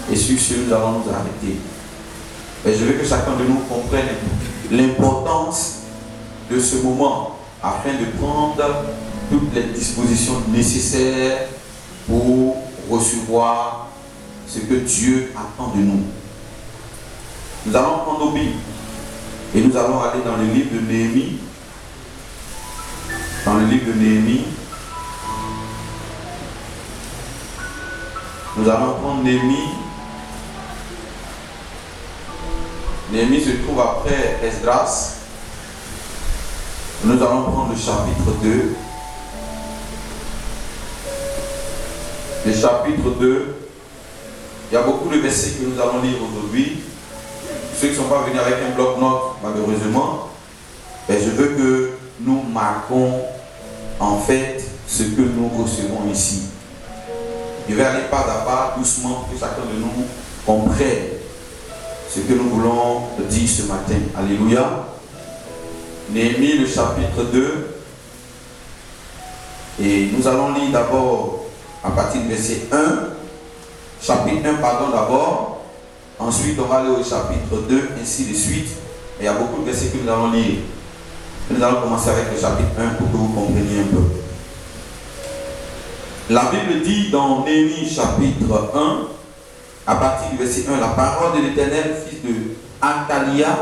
Et sur ce, nous allons nous arrêter. Et je veux que chacun de nous comprenne l'importance de ce moment afin de prendre toutes les dispositions nécessaires pour recevoir ce que Dieu attend de nous. Nous allons prendre nos Bibles et nous allons aller dans le livre de Néhémie. Dans le livre de Néhémie, nous allons prendre Néhémie. Néhémie se trouve après Esdras. Nous allons prendre le chapitre 2. Le chapitre 2. Il y a beaucoup de versets que nous allons lire aujourd'hui. Ceux qui ne sont pas venus avec un bloc-notes, malheureusement, je veux que nous marquons en fait ce que nous recevons ici. Je vais aller pas à pas, doucement, pour que chacun de nous comprenne ce que nous voulons dire ce matin. Alléluia. Néhémie, le chapitre 2. Et nous allons lire d'abord à partir du verset 1. Chapitre 1, pardon, d'abord. Ensuite, on va aller au chapitre 2, ainsi de suite. Et il y a beaucoup de versets que nous allons lire. Et nous allons commencer avec le chapitre 1 pour que vous compreniez un peu. La Bible dit dans Néhémie, chapitre 1, à partir du verset 1, la parole de l'Éternel, fils de Antalia,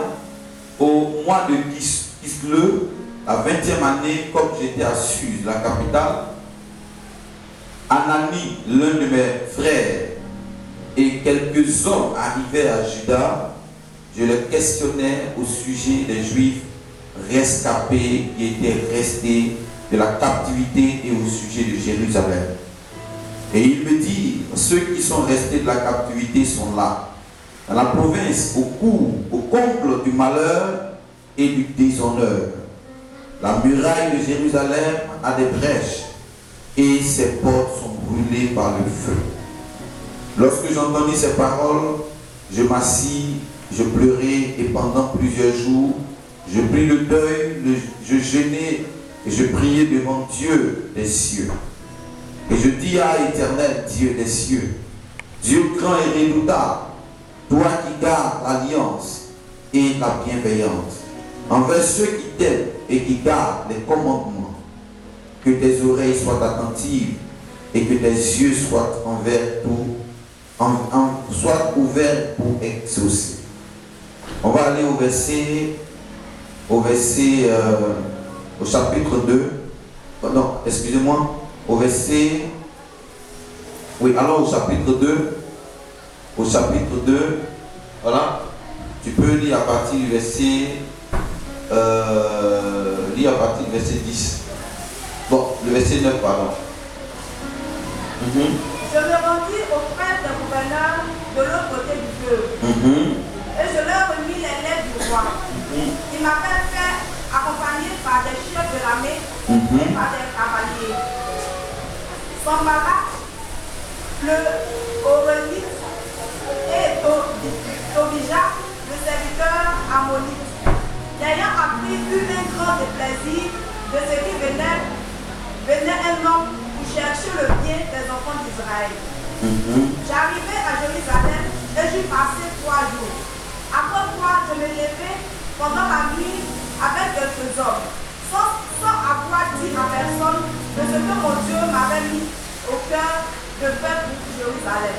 au mois de Kisleu, la 20e année, comme j'étais à Suse, la capitale, Anani, l'un de mes frères, et quelques hommes arrivèrent à Juda. Je les questionnais au sujet des Juifs rescapés qui étaient restés de la captivité et au sujet de Jérusalem. Et il me dit, ceux qui sont restés de la captivité sont là, dans la province, au comble du malheur et du déshonneur. La muraille de Jérusalem a des brèches et ses portes sont brûlées par le feu. Lorsque j'entendis ces paroles, je m'assis, je pleurai et pendant plusieurs jours, je pris le deuil, je jeûnai et je priais devant Dieu des cieux. Et je dis à l'Éternel, Dieu des cieux, Dieu grand et redoutable, toi qui gardes l'alliance et la bienveillance, envers ceux qui t'aiment et qui gardent les commandements, que tes oreilles soient attentives et que tes yeux soient soient ouverts pour exaucer. On va aller au chapitre 2. Non, excusez-moi. Au verset. Oui, alors au chapitre 2. Au chapitre 2. Voilà. Tu peux lire à partir du verset. Lire à partir du verset 10. Bon, le verset 9, pardon. Je me rendis auprès des gouverneurs de l'autre côté du fleuve. Et je leur remis les lettres du roi. Ils m'avaient fait accompagner par des chefs de l'armée et par des cavaliers. Sanballat, le Horonite et Tobija, le serviteur ammonite, n'ayant appris un grand déplaisir de ce qui venait un homme pour chercher le bien des enfants d'Israël. J'arrivai à Jérusalem et j'y passai 3 jours. Après quoi, je me levai pendant la nuit avec quelques hommes, sans avoir dit à personne de ce que mon Dieu m'avait mis au cœur de faire pour Jérusalem.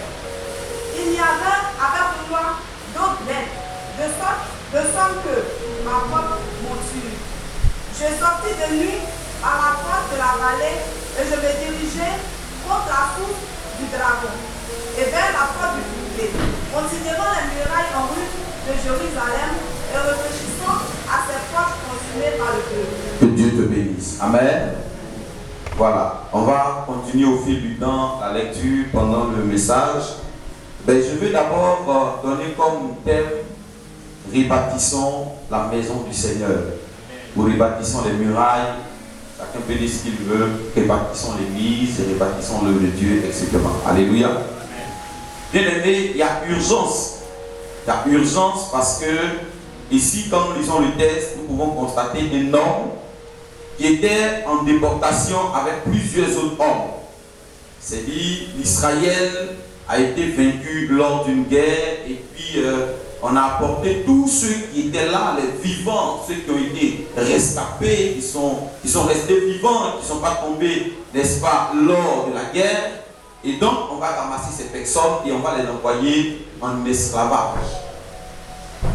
Il y avait avec moi d'autres bêtes, de sorte que ma propre monture. Je sortis de nuit à la porte de la vallée et je me dirigeais contre la source du dragon et vers la porte du bouclier, considérant les murailles en ruine de Jérusalem et réfléchissant à ces portes consumées par le feu. Que Dieu te bénisse. Amen. Voilà, on va continuer au fil du temps la lecture pendant le message. Je veux d'abord donner comme thème rebâtissons la maison du Seigneur. Ou rebâtissons les murailles. Chacun peut dire ce qu'il veut. Rebâtissons l'église, rebâtissons l'œuvre de Dieu, etc. Alléluia. Bien aimé, il y a urgence. Il y a urgence parce que ici, quand nous lisons le texte, nous pouvons constater un homme qui était en déportation avec plusieurs autres hommes. C'est-à-dire, Israël a été vaincu lors d'une guerre et puis on a apporté tous ceux qui étaient là, les vivants, ceux qui ont été rescapés, qui sont restés vivants, qui ne sont pas tombés, n'est-ce pas, lors de la guerre. Et donc on va ramasser ces personnes et on va les envoyer en esclavage.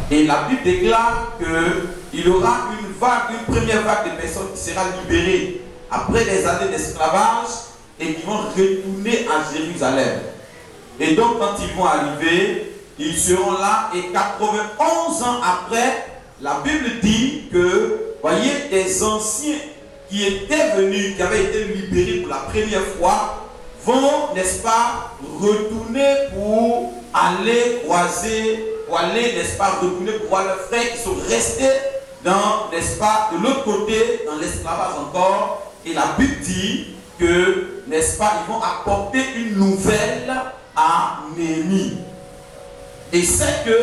Et la Bible déclare qu'il y aura une première vague de personnes qui sera libérée après des années d'esclavage et qui vont retourner à Jérusalem. Et donc quand ils vont arriver, ils seront là et 91 ans après, la Bible dit que, voyez, des anciens qui étaient venus, qui avaient été libérés pour la première fois, vont, n'est-ce pas, retourner pour aller croiser, pour aller, n'est-ce pas, retourner pour voir leurs frères qui sont restés dans, n'est-ce pas, de l'autre côté, dans l'esclavage encore. Et la Bible dit que, n'est-ce pas, ils vont apporter une nouvelle à Néhémie. Et c'est que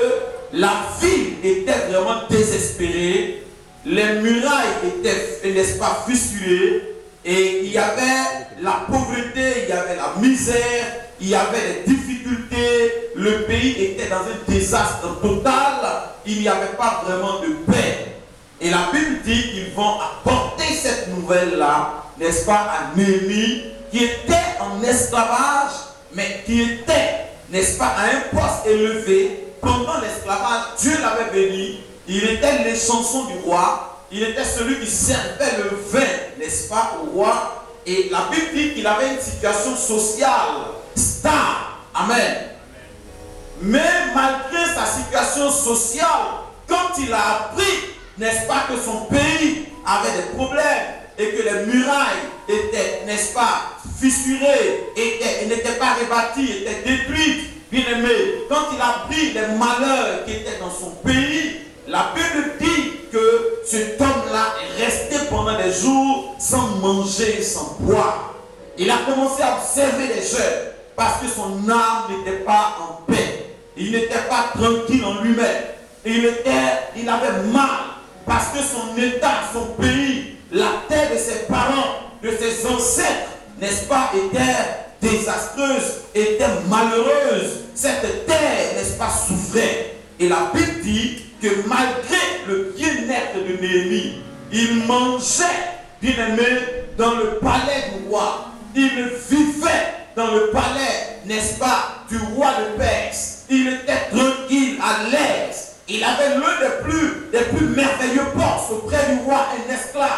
la ville était vraiment désespérée, les murailles étaient, n'est-ce pas, fissurées, et il y avait la pauvreté, il y avait la misère, il y avait les difficultés, le pays était dans un désastre total, il n'y avait pas vraiment de paix. Et la Bible dit qu'ils vont apporter cette nouvelle-là, n'est-ce pas, à Néhémie, qui était en esclavage, mais qui était, n'est-ce pas, à un poste élevé. Pendant l'esclavage, Dieu l'avait béni, il était les chansons du roi, il était celui qui servait le vin, n'est-ce pas, au roi. Et la Bible dit qu'il avait une situation sociale stable. Amen. Mais malgré sa situation sociale, quand il a appris, n'est-ce pas, que son pays avait des problèmes et que les murailles étaient, n'est-ce pas, fissurées, n'étaient pas rebâties, étaient détruites, bien aimé, quand il a appris les malheurs qui étaient dans son pays, la Bible dit que cet homme-là est resté pendant des jours sans manger, sans boire. Il a commencé à observer les jeunes parce que son âme n'était pas en paix. Il n'était pas tranquille en lui-même. Il avait mal parce que son état, son pays, la terre de ses parents, de ses ancêtres, n'est-ce pas, était désastreuse, était malheureuse. Cette terre, n'est-ce pas, souffrait. Et la Bible dit que malgré le bien-être de Néhémie, il mangeait, bien aimé, dans le palais du roi. Il vivait dans le palais, n'est-ce pas, du roi de Perse. Il était tranquille, à l'aise. Il avait l'un des plus merveilleux postes auprès du roi, un esclave.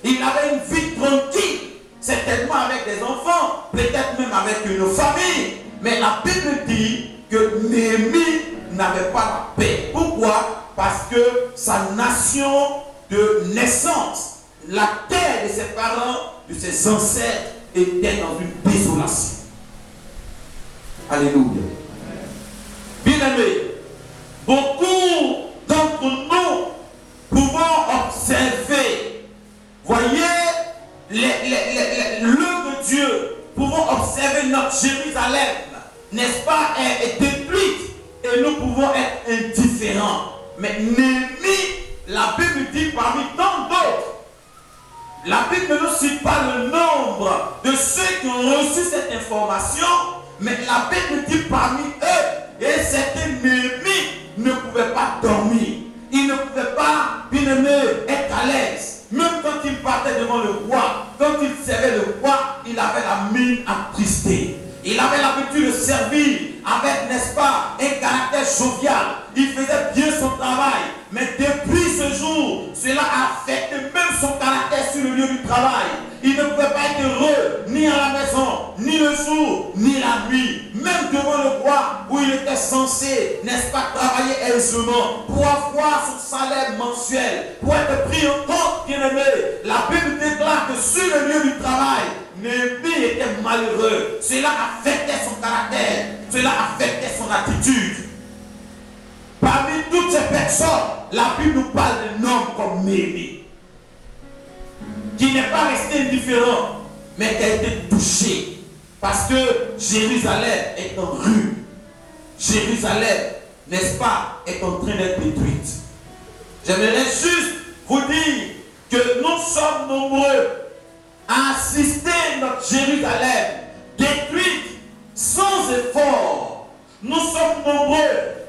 Il avait une vie tranquille, certainement avec des enfants, peut-être même avec une famille. Mais la Bible dit que Néhémie n'avait pas la paix. Pourquoi? Parce que sa nation de naissance, la terre de ses parents, de ses ancêtres, était dans une désolation. Alléluia. Bien-aimés, beaucoup d'entre nous pouvons observer, voyez, l'œuvre de Dieu, pouvons observer notre Jérusalem, n'est-ce pas, est détruite et nous pouvons être indifférents. Mais Néhémie, la Bible dit parmi tant d'autres, la Bible ne nous cite pas le nombre de ceux qui ont reçu cette information, mais la Bible dit parmi eux, et c'était Néhémie ne pouvait pas dormir, il ne pouvait pas, bien aimé, être à l'aise. Même quand il partait devant le roi, quand il servait le roi, il avait la mine attristée. Il avait l'habitude de servir avec, n'est-ce pas, un caractère jovial. Il faisait bien son travail. Mais depuis ce jour, cela a affecté même son caractère sur le lieu du travail. Il ne pouvait pas être heureux, ni à la maison, ni le jour, ni la nuit. Même devant le roi, où il était censé, n'est-ce pas, travailler aisément, pour avoir son salaire mensuel, pour être pris en compte, bien aimé. La Bible déclare que sur le lieu du travail, Néhémie était malheureux. Cela affectait son caractère. Cela affectait son attitude. Parmi toutes ces personnes, la Bible nous parle d'un homme comme Néhémie, qui n'est pas resté indifférent, mais qui a été touché. Parce que Jérusalem est en rue. Jérusalem, n'est-ce pas, est en train d'être détruite. J'aimerais juste vous dire que nous sommes nombreux à assister notre Jérusalem détruite. sans effort. Nous sommes nombreux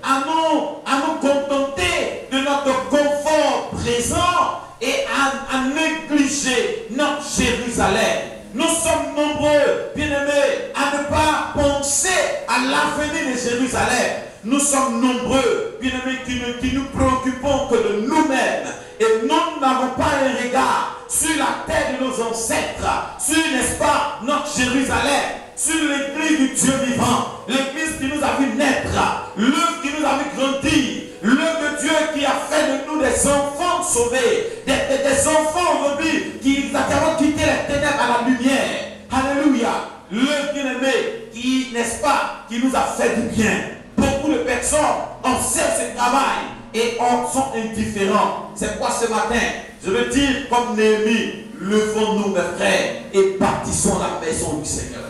à nous contenter de notre confort présent et à négliger notre Jérusalem. Nous sommes nombreux, bien-aimés, à ne pas penser à l'avenir de Jérusalem. Nous sommes nombreux, bien-aimés, qui nous préoccupons que de nous-mêmes. Et nous n'avons pas un regard sur la terre de nos ancêtres, sur, n'est-ce pas, notre Jérusalem, sur l'église du Dieu vivant, l'église qui nous a vu naître, l'œuvre qui nous a vu grandir, l'œuvre de Dieu qui a fait de nous des enfants sauvés, des enfants aujourd'hui qui avons quitté les ténèbres à la lumière. Alléluia. L'œuvre bien-aimé qui, n'est-ce pas, qui nous a fait du bien. Beaucoup de personnes observent ce travail et sont indifférents. C'est pourquoi ce matin, je veux dire comme Néhémie, levons-nous mes frères et bâtissons la maison du Seigneur.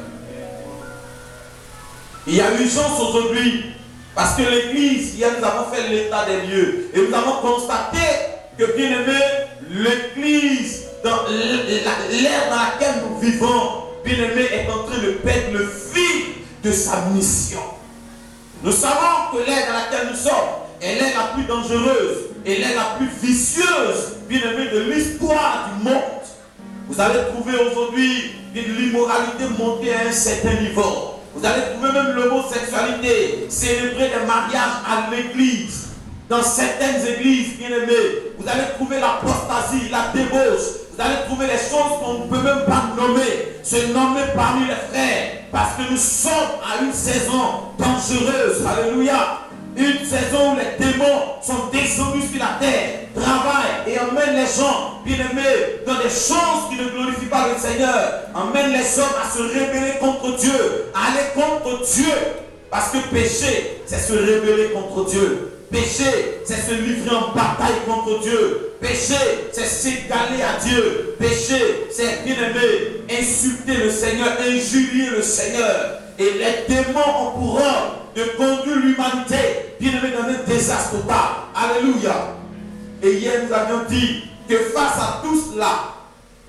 Il y a urgence aujourd'hui parce que l'église, hier nous avons fait l'état des lieux et nous avons constaté que, bien aimé, l'église, dans l'ère dans laquelle nous vivons, bien aimé, est en train de perdre le fil de sa mission. Nous savons que l'ère dans laquelle nous sommes est l'ère la plus dangereuse et l'ère la plus vicieuse, bien aimé, de l'histoire du monde. Vous allez trouver aujourd'hui l'immoralité monter à un certain niveau. Vous allez trouver même l'homosexualité, célébrer des mariages à l'église. Dans certaines églises, bien aimées, vous allez trouver l'apostasie, la débauche. Vous allez trouver des choses qu'on ne peut même pas nommer, se nommer parmi les frères. Parce que nous sommes à une saison dangereuse. Alléluia. Une saison où les démons sont descendus sur la terre, travaillent et emmènent les gens, bien aimés, dans des choses qui ne glorifient pas le Seigneur. Emmènent les hommes à se rebeller contre Dieu, à aller contre Dieu. Parce que péché, c'est se rebeller contre Dieu. Péché, c'est se livrer en bataille contre Dieu. Péché, c'est s'égaler à Dieu. Péché, c'est, bien aimé, insulter le Seigneur, injurier le Seigneur. Et les démons ont pour ordre de conduire l'humanité, bien aimé, dans un désastre total. Alléluia. Et hier, nous avions dit que face à tout cela,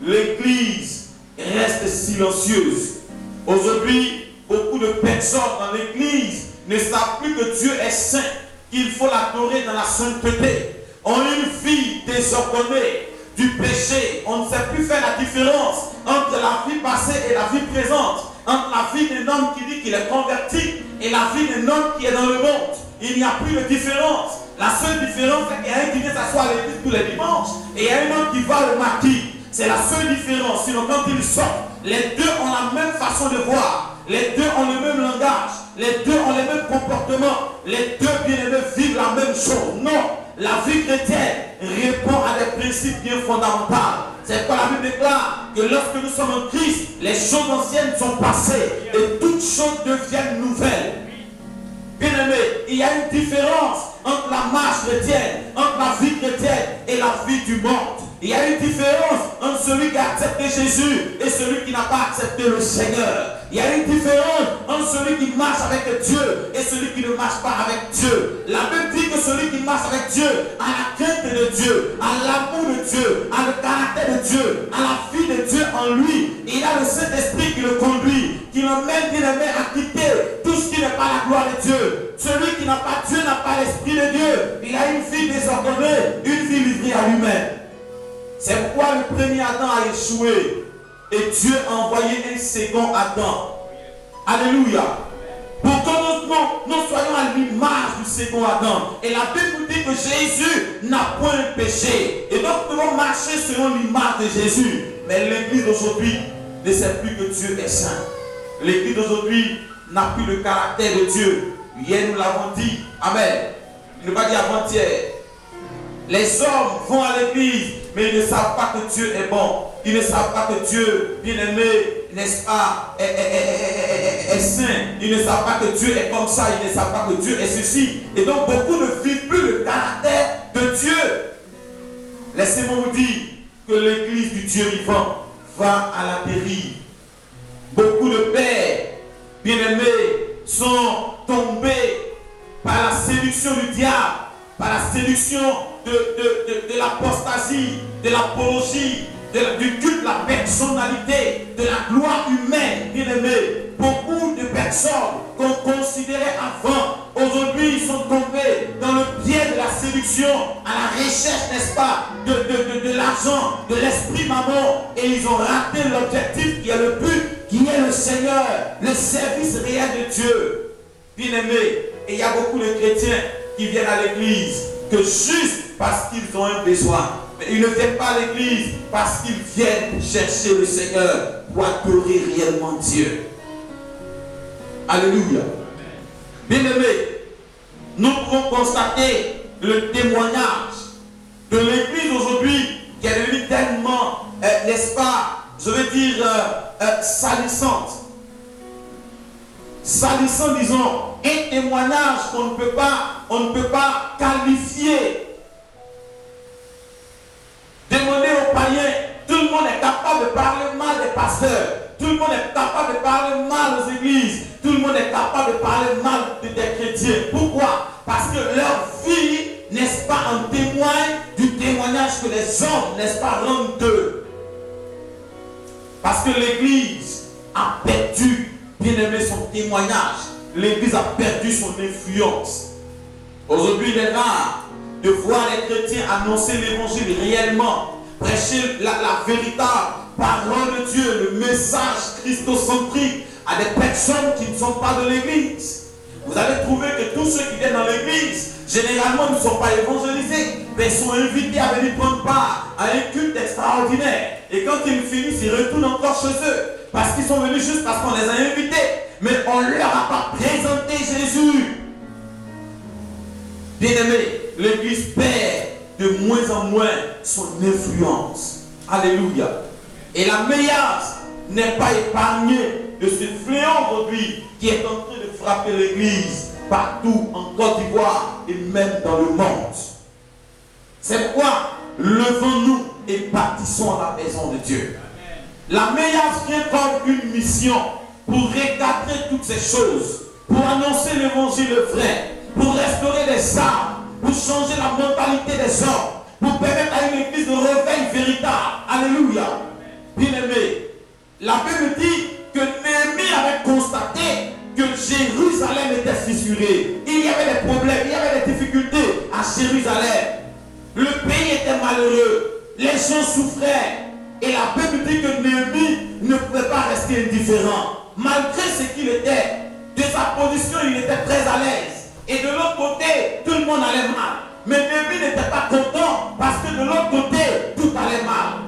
l'Église reste silencieuse. Aujourd'hui, beaucoup de personnes dans l'Église ne savent plus que Dieu est saint, qu'il faut l'adorer dans la sainteté. On a une vie désordonnée du péché. On ne sait plus faire la différence entre la vie passée et la vie présente. Entre la vie d'un homme qui dit qu'il est converti et la vie d'un homme qui est dans le monde. Il n'y a plus de différence. La seule différence, c'est qu'il y a un qui vient s'asseoir à l'église tous les dimanches et il y a un autre qui va le maquis. C'est la seule différence. Sinon, quand ils sortent, les deux ont la même façon de voir. Les deux ont le même langage. Les deux ont les mêmes comportements. Les deux, bien aimés, vivent la même chose. Non, la vie chrétienne répond à des principes bien fondamentaux. C'est pourquoi la Bible déclare que lorsque nous sommes en Christ, les choses anciennes sont passées et toutes choses deviennent nouvelles. Bien aimé, il y a une différence entre la marche chrétienne, entre la vie chrétienne et la vie du monde. Il y a une différence entre celui qui a accepté Jésus et celui qui n'a pas accepté le Seigneur. Il y a une différence entre celui qui marche avec Dieu et celui qui ne marche pas avec Dieu. La Bible dit que celui qui marche avec Dieu a la crainte de Dieu, a l'amour de Dieu, a le caractère de Dieu, a la vie de Dieu en lui. Il a le Saint-Esprit qui le conduit, qui l'emmène, bien aimé, à quitter tout ce qui n'est pas la gloire de Dieu. Celui qui n'a pas Dieu n'a pas l'Esprit de Dieu. Il a une vie désordonnée, une vie livrée à lui-même. C'est pourquoi le premier Adam a échoué et Dieu a envoyé un second Adam. Alléluia. Pour que nous soyons à l'image du second Adam. Et la Bible nous dit que Jésus n'a point péché. Et donc nous devons marcher selon l'image de Jésus. Mais l'Église d'aujourd'hui ne sait plus que Dieu est saint. L'Église d'aujourd'hui n'a plus le caractère de Dieu. Hier nous l'avons dit. Amen. Il ne pas dit avant-hier. Les hommes vont à l'église, mais ils ne savent pas que Dieu est bon. Ils ne savent pas que Dieu, bien-aimé, n'est-ce pas, est saint. Ils ne savent pas que Dieu est comme ça. Ils ne savent pas que Dieu est ceci. Et donc beaucoup ne vivent plus le caractère de Dieu. Laissez-moi vous dire que l'église du Dieu vivant va à la dérive. Beaucoup de pères, bien-aimés, sont tombés par la séduction du diable, par la séduction de l'apostasie, de l'apologie, du culte de la personnalité, de la gloire humaine, bien aimé. Beaucoup de personnes personnes qu'on considérait avant, aujourd'hui ils sont tombés dans le pied de la séduction, à la recherche, n'est-ce pas, de l'argent, de l'esprit maman, et ils ont raté l'objectif qui est le but, qui est le Seigneur, le service réel de Dieu. Bien-aimés, et il y a beaucoup de chrétiens qui viennent à l'église que juste parce qu'ils ont un besoin. Mais ils ne viennent pas à l'église parce qu'ils viennent chercher le Seigneur pour adorer réellement Dieu. Alléluia. Bien-aimés, nous pouvons constater le témoignage de l'église aujourd'hui qui est devenue tellement, n'est-ce pas, je veux dire, salissante. Salissant, disons, un témoignage qu'on ne peut pas qualifier. Demandez aux païens, tout le monde est capable de parler mal des pasteurs, tout le monde est capable de parler mal aux églises, tout le monde est capable de parler mal des chrétiens. Pourquoi? Parce que leur vie, n'est-ce pas, en témoigne du témoignage que les hommes, n'est-ce pas, rendent d'eux. Parce que l'église a perdu, bien aimé, son témoignage. L'église a perdu son influence. Aujourd'hui, il est rare de voir les chrétiens annoncer l'évangile réellement, prêcher la véritable parole de Dieu, le message christocentrique à des personnes qui ne sont pas de l'église. Vous allez trouver que tous ceux qui viennent dans l'église, généralement ne sont pas évangélisés, mais sont invités à venir prendre part à un culte extraordinaire. Et quand ils finissent, ils retournent encore chez eux, parce qu'ils sont venus juste parce qu'on les a invités, mais on ne leur a pas présenté Jésus. Bien-aimés, l'église perd de moins en moins son influence. Alléluia. Et la médias n'est pas épargnée de ce fléau aujourd'hui qui est en train de frapper l'église partout en Côte d'Ivoire et même dans le monde. C'est pourquoi levons-nous et bâtissons la maison de Dieu. La médias vient comme une mission pour recadrer toutes ces choses, pour annoncer l'évangile vrai, pour restaurer les âmes, pour changer la mentalité des hommes, pour permettre à une église de réveil véritable. Alléluia. Bien-aimé, la Bible dit que Néhémie avait constaté que Jérusalem était fissurée. Il y avait des problèmes, il y avait des difficultés à Jérusalem. Le pays était malheureux, les gens souffraient. Et la Bible dit que Néhémie ne pouvait pas rester indifférent. Malgré ce qu'il était, de sa position, il était très à l'aise. Et de l'autre côté, tout le monde allait mal. Mais Néhémie n'était pas content parce que de l'autre côté, tout allait mal.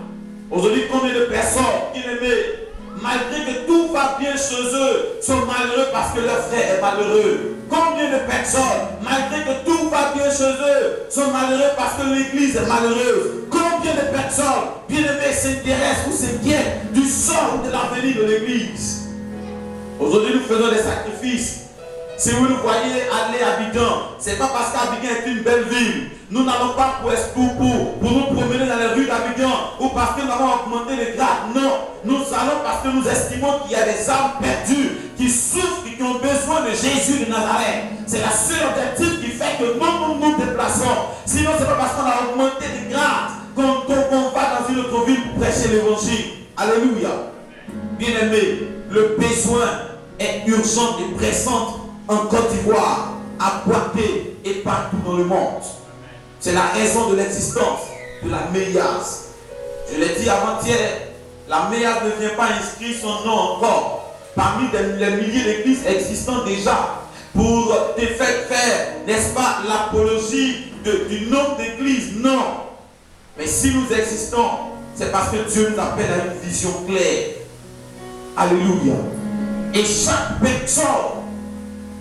Aujourd'hui, combien de personnes, bien-aimés, malgré que tout va bien chez eux, sont malheureux parce que leur frère est malheureux. Combien de personnes, malgré que tout va bien chez eux, sont malheureux parce que l'église est malheureuse. Combien de personnes, bien-aimés, s'intéressent ou s'inquiètent du sort de l'avenir de l'église. Aujourd'hui, nous faisons des sacrifices. Si vous nous voyez aller à Abidjan, ce n'est pas parce qu'Abidjan est une belle ville. Nous n'allons pas pour nous promener dans les rues d'Abidjan ou parce que nous avons augmenté les grades. Non, nous allons parce que nous estimons qu'il y a des âmes perdues qui souffrent et qui ont besoin de Jésus de Nazareth. C'est la seule objectif qui fait que nous nous déplaçons. Sinon, ce n'est pas parce qu'on a augmenté les grades qu'on va dans une autre ville pour prêcher l'évangile. Alléluia. Bien-aimés, le besoin est urgent et pressant en Côte d'Ivoire, à Poitiers et partout dans le monde. C'est la raison de l'existence de la MEIAS. Je l'ai dit avant-hier, la MEIAS ne vient pas inscrire son nom encore parmi les milliers d'églises existantes déjà pour te faire, n'est-ce pas, l'apologie du nombre d'églises. Non. Mais si nous existons, c'est parce que Dieu nous appelle à une vision claire. Alléluia. Et chaque personne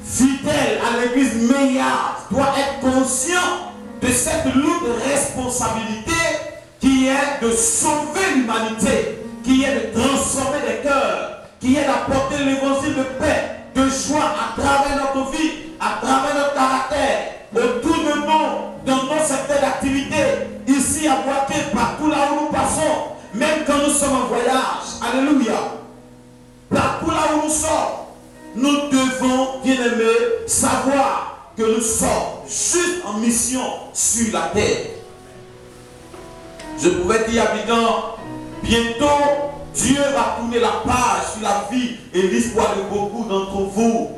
fidèle à l'église MEIAS doit être conscient de cette lourde responsabilité qui est de sauver l'humanité, qui est de transformer les cœurs, qui est d'apporter l'évangile de paix, de joie à travers notre vie, à travers notre caractère, autour de nous, dans nos secteurs d'activité, ici à Poitiers, partout là où nous passons, même quand nous sommes en voyage. Alléluia. Partout là où nous sommes, nous devons, bien-aimés, savoir que nous sommes juste en mission sur la terre. Je pouvais dire à Abidjan, bientôt Dieu va tourner la page sur la vie et l'histoire de beaucoup d'entre vous.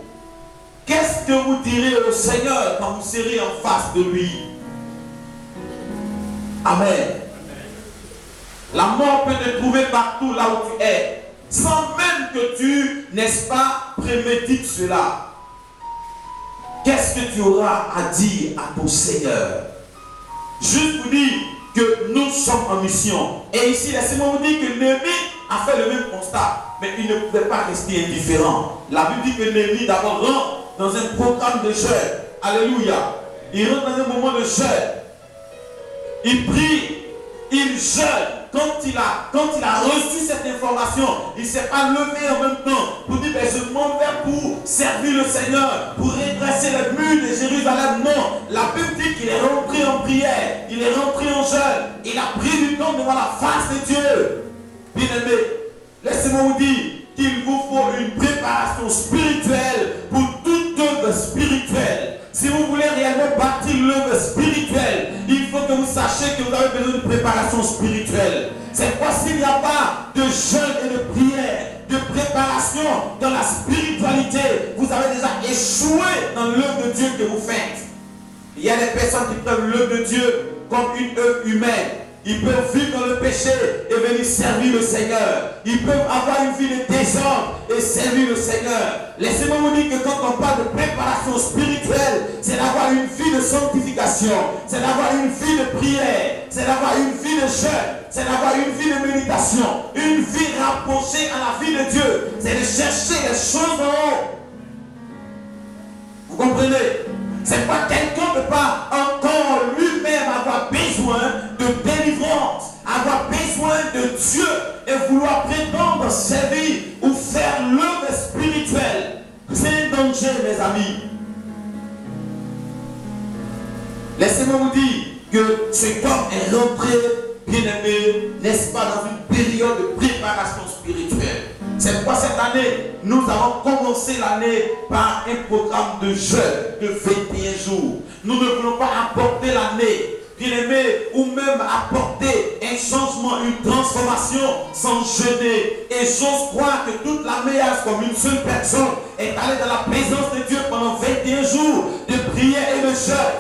Qu'est-ce que vous direz au Seigneur quand vous serez en face de lui? Amen. La mort peut te trouver partout là où tu es, sans même que tu, n'est-ce pas, prémédites cela. Qu'est-ce que tu auras à dire à ton Seigneur? Juste vous dire que nous sommes en mission. Et ici, laissez-moi vous dire que Néhémie a fait le même constat, mais il ne pouvait pas rester indifférent. La Bible dit que Néhémie d'abord rentre dans un programme de jeûne. Alléluia. Il rentre dans un moment de jeûne. Il prie, il jeûne. Quand il a reçu cette information, il ne s'est pas levé en même temps pour dire je m'en vais pour servir le Seigneur, pour redresser les murs de Jérusalem. Non, la Bible dit qu'il est rentré en prière, il est rentré en jeûne, il a pris du temps devant la face de Dieu. Bien-aimé, laissez-moi vous dire qu'il vous faut une préparation spirituelle pour toute œuvre spirituelle. Si vous voulez réellement bâtir l'œuvre spirituelle, il faut que vous sachiez que vous avez besoin de préparation spirituelle. C'est quoi s'il n'y a pas de jeûne et de prière, de préparation dans la spiritualité, vous avez déjà échoué dans l'œuvre de Dieu que vous faites. Il y a des personnes qui prennent l'œuvre de Dieu comme une œuvre humaine. Ils peuvent vivre dans le péché et venir servir le Seigneur. Ils peuvent avoir une vie de désordre et servir le Seigneur. Laissez-moi vous dire que quand on parle de préparation spirituelle, c'est d'avoir une vie de sanctification, c'est d'avoir une vie de prière, c'est d'avoir une vie de jeûne, c'est d'avoir une vie de méditation, une vie rapprochée à la vie de Dieu. C'est de chercher les choses en haut. Vous comprenez? C'est pas quelqu'un ne peut pas encore lui-même avoir besoin de délivrance, avoir besoin de Dieu et vouloir prétendre servir ou faire l'œuvre spirituelle. C'est un danger, mes amis. Laissez-moi vous dire que cet homme est rentré, bien-aimé, n'est-ce pas, dans une période de préparation spirituelle. C'est pourquoi cette année, nous avons commencé l'année par un programme de jeûne de 21 jours. Nous ne voulons pas apporter l'année, bien-aimé, ou même apporter un changement, une transformation sans jeûner. Et j'ose croire que toute la meilleure, comme une seule personne, est allée dans la présence de Dieu pendant 21 jours de prière et de jeûne.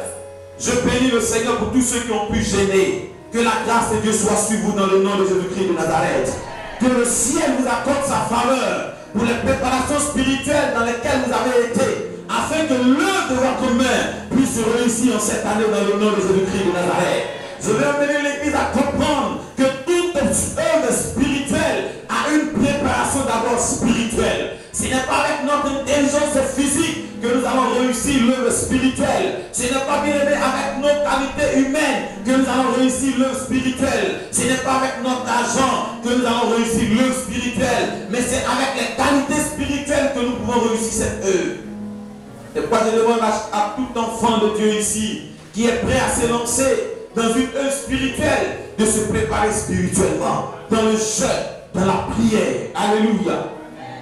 Je bénis le Seigneur pour tous ceux qui ont pu gêner. Que la grâce de Dieu soit sur vous dans le nom de Jésus-Christ de Nazareth. Que le ciel vous accorde sa faveur pour les préparations spirituelles dans lesquelles vous avez été, afin que l'œuvre de votre main puisse réussir en cette année dans le nom de Jésus-Christ de Nazareth. Je vais amener l'Église à comprendre que toute œuvre spirituelle a une préparation d'abord spirituelle. Ce n'est pas avec notre intelligence physique que nous allons réussir l'œuvre spirituelle. Ce n'est pas, bien aimé, avec nos qualités humaines que nous allons réussir l'œuvre spirituelle. Ce n'est pas avec notre argent que nous allons réussir l'œuvre spirituelle. Mais c'est avec les qualités spirituelles que nous pouvons réussir cette œuvre. C'est pourquoi je demande à tout enfant de Dieu ici qui est prêt à se lancer dans une œuvre spirituelle de se préparer spirituellement dans le jeûne, dans la prière. Alléluia.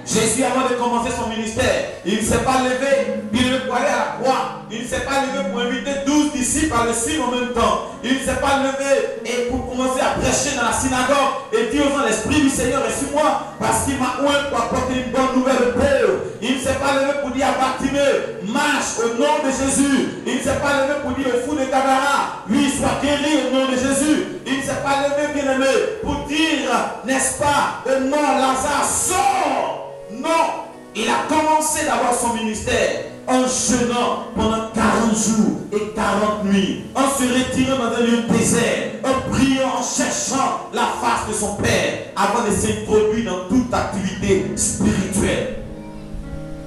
Jésus, avant de commencer son ministère, il ne s'est pas levé, il ne pour aller à la croix. Il ne s'est pas levé pour inviter 12 disciples à le suivre en même temps. Il ne s'est pas levé et pour commencer à prêcher dans la synagogue et dire aux gens, l'Esprit du Seigneur est sur moi parce qu'il m'a oint pour apporter une bonne nouvelle au pauvre. Il ne s'est pas levé pour dire à Bartimée, marche au nom de Jésus. Il ne s'est pas levé pour dire au fou de Gadara, lui soit guéri au nom de Jésus. Il ne s'est pas levé, bien aimé, pour dire, n'est-ce pas, non, Lazare sort. Non, il a commencé d'avoir son ministère en jeûnant pendant 40 jours et 40 nuits, en se retirant dans un lieu désert, en priant, en cherchant la face de son Père, avant de s'introduire dans toute activité spirituelle.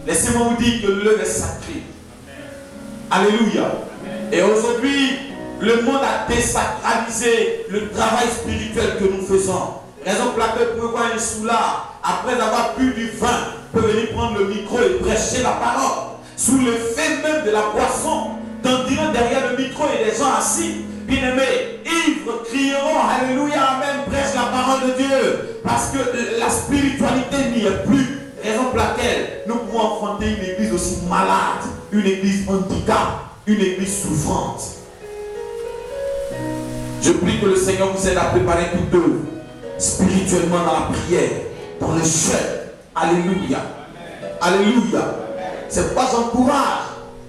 Laissez-moi vous dire que l'œuvre est sacrée. Alléluia. Et aujourd'hui, le monde a désacralisé le travail spirituel que nous faisons. Raison pour laquelle vous pouvez voir un soulard, après avoir bu du vin, peut venir prendre le micro et prêcher la parole. Sous le fait même de la boisson, tandis que derrière le micro, il y a des gens assis, bien-aimés, ivres, crieront, alléluia, amen, prêche la parole de Dieu. Parce que la spiritualité n'y est plus. Raison pour laquelle nous pouvons affronter une église aussi malade, une église handicap, une église souffrante. Je prie que le Seigneur vous aide à préparer toute œuvre spirituellement dans la prière, dans le jeûne. Alléluia. Alléluia. C'est pourquoi j'encourage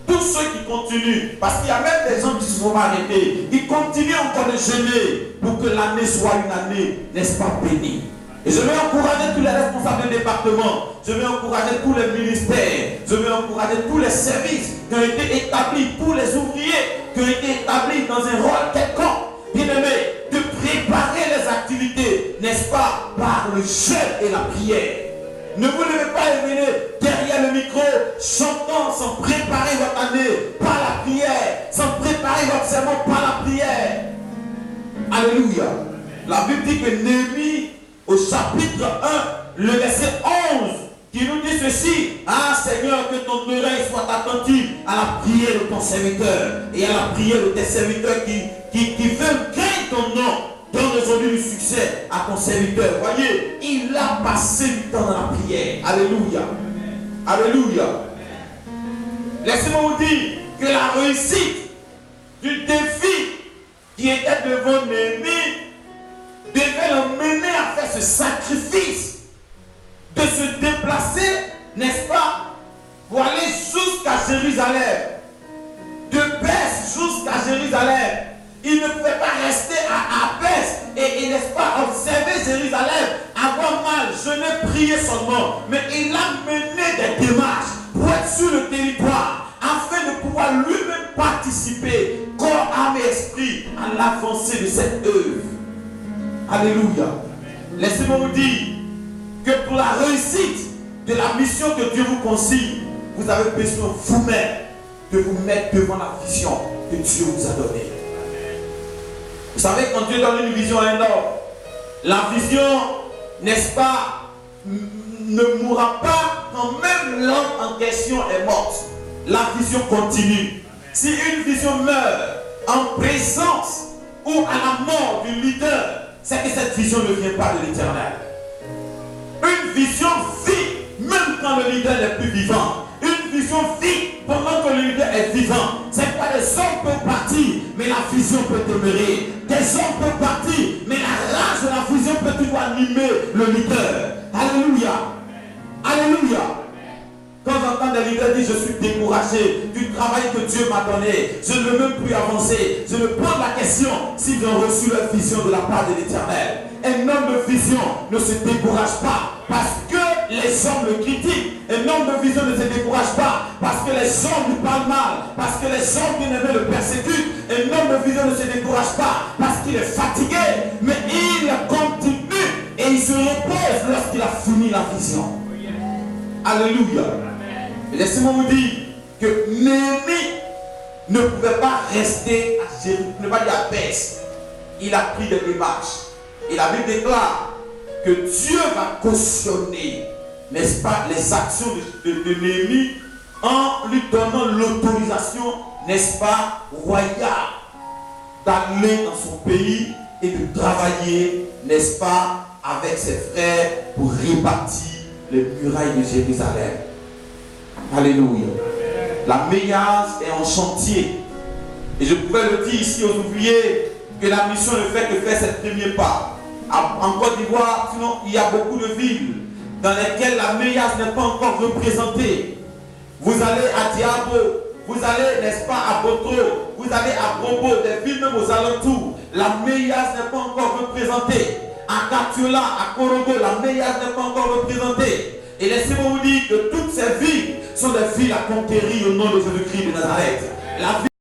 tous ceux qui continuent, parce qu'il y a même des gens qui se sont arrêtés, ils continuent encore de jeûner pour que l'année soit une année, n'est-ce pas, bénie. Et je vais encourager tous les responsables de département, je vais encourager tous les ministères, je vais encourager tous les services qui ont été établis, tous les ouvriers qui ont été établis dans un rôle quelconque, bien aimé, de préparer les activités, n'est-ce pas, par le jeûne et la prière. Ne vous levez pas et venez derrière le micro, chantant sans préparer votre année par la prière, sans préparer votre sermon par la prière. Alléluia. La Bible dit que Néhémie, au chapitre 1, le verset 11, qui nous dit ceci: ah Seigneur, que ton oreille soit attentive à la prière de ton serviteur et à la prière de tes serviteurs qui veulent craindre ton nom. Donne aujourd'hui du succès à ton serviteur. Voyez, il a passé du temps dans la prière. Alléluia. Alléluia. Laissez-moi vous dire que la réussite du défi qui était devant Néhémie devait l'emmener à faire ce sacrifice, de se déplacer, n'est-ce pas, pour aller jusqu'à Jérusalem, de Perse jusqu'à Jérusalem. Il ne pouvait pas rester à Perse et n'est-ce pas, observer Jérusalem, avoir mal, jeûner, prier seulement. Mais il a mené des démarches pour être sur le territoire, afin de pouvoir lui-même participer, corps, âme et esprit, à l'avancée de cette œuvre. Alléluia. Laissez-moi vous dire que pour la réussite de la mission que Dieu vous consigne, vous avez besoin vous-même de vous mettre devant la vision que Dieu vous a donnée. Vous savez, quand Dieu donne une vision à un homme, la vision, n'est-ce pas, ne mourra pas quand même l'homme en question est morte. La vision continue. Si une vision meurt en présence ou à la mort du leader, c'est que cette vision ne vient pas de l'Éternel. Une vision vit même quand le leader n'est plus vivant. Une vision vit pendant que le leader est vivant. C'est pas des hommes peuvent partir, mais la vision peut demeurer. Des hommes peuvent partir, mais la rage de la vision peut toujours animer le leader. Alléluia. Alléluia. Quand j'entends des leaders dire: je suis découragé du travail que Dieu m'a donné, je ne veux même plus avancer, je me pose la question s'ils ont reçu leur vision de la part de l'Éternel. Un homme de vision ne se décourage pas parce que les hommes le critiquent. Un homme de vision ne se décourage pas parce que les hommes lui parlent mal, parce que les hommes bien-aimés le persécutent. Un homme de vision ne se décourage pas parce qu'il est fatigué, mais il continue et il se repose lorsqu'il a fini la vision. Alléluia. Et laissez-moi vous dire que Néhémie ne pouvait pas rester à Jérusalem, ne pas dire à Perse. Il a pris des démarches. Et la Bible déclare que Dieu va cautionner, n'est-ce pas, les actions de Néhémie en lui donnant l'autorisation, n'est-ce pas, royale d'aller dans son pays et de travailler, n'est-ce pas, avec ses frères pour rebâtir les murailles de Jérusalem. Alléluia. La Méiase est en chantier. Et je pouvais le dire ici aux ouvriers que la mission ne fait que faire ses premiers pas. En Côte d'Ivoire, sinon, il y a beaucoup de villes dans lesquelles la Méiase n'est pas encore représentée. Vous allez à Diabo, vous allez, n'est-ce pas, à Botro, vous allez à Brobo, des villes même aux alentours. La Méiase n'est pas encore représentée. À Katiola, à Korogo, la Méiase n'est pas encore représentée. Et laissez-moi vous dire que toutes ces villes sont des villes à conquérir au nom de Jésus-Christ de Nazareth. La